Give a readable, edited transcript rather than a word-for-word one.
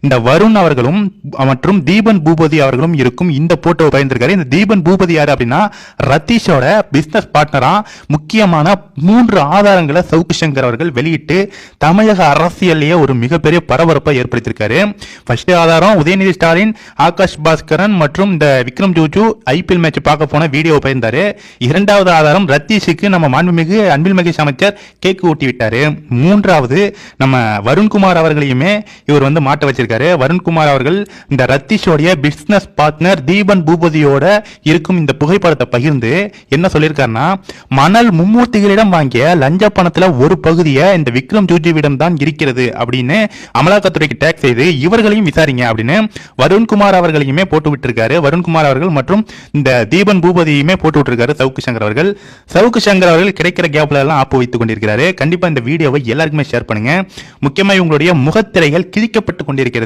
இந்த வருண் அவர்களும் மற்றும் தீபன் பூபதி அவர்களும் இருக்கும் இந்த போட்டோ பயந்துருக்காரு. இந்த தீபன் பூபதி யாரு அப்படின்னா ரதீஷோட பிசினஸ் பார்ட்னரா. முக்கியமான 3 ஆதாரங்களை சவுக்கு சங்கர் அவர்கள் வெளியிட்டு தமிழக அரசியலையே ஒரு மிகப்பெரிய பரபரப்பை ஏற்படுத்தியிருக்காரு. ஃபர்ஸ்ட் ஆதாரம் உதயநிதி ஸ்டாலின், ஆகாஷ் பாஸ்கரன் மற்றும் இந்த விக்ரம் ஜோஜு ஐபிஎல் மேட்ச் பார்க்க போன வீடியோ பயந்தாரு. 2வது ஆதாரம் ரத்தீஷுக்கு நம்ம மாண்புமிகு அன்பில் மகேஷ் அமைச்சர் கேக்கு ஊட்டி விட்டாரு. 3வது நம்ம வருண்குமார் அவர்களையுமே இவர் மாட்ட வச்சிருக்காரு. வருண்குமார் அவர்கள் இந்த ரத்தீஷோடைய பிசினஸ் பார்ட்னர் தீபன் பூபதியோட இருக்கும் இந்த புகைப்படத்தை பகிர்ந்து என்ன சொல்லியிருக்காருன்னா, மணல் மும்மூர்த்திகளிடம் வாங்கிய லஞ்ச பணத்துல ஒரு பகுதியை இந்த விக்ரம் ஜூஜுவிடம் தான் இருக்கிறது அப்படின்னு அமலாக்கத்துறைக்கு டேக் செய்து இவர்களையும் விசாரிங்க அப்படின்னு வருண்குமார் அவர்களையுமே போட்டு விட்டுருக்காரு. வருண்குமார் அவர்கள் மற்றும் இந்த தீபன் பூபதியுமே போட்டு விட்டுருக்காரு சவுக்கு சங்கர் அவர்கள். சவுக்கு சங்கர் அவர்கள் கிடைக்கிற கேப்ல எல்லாம் ஆப்பு வைத்துக் கொண்டிருக்கிறாரு. கண்டிப்பா இந்த வீடியோவை எல்லாருக்குமே ஷேர் பண்ணுங்க. முக்கியமா இவங்களுடைய முகத்திரைகள் கிழிக்கப்பட்டு கொண்டிருக்கிறது.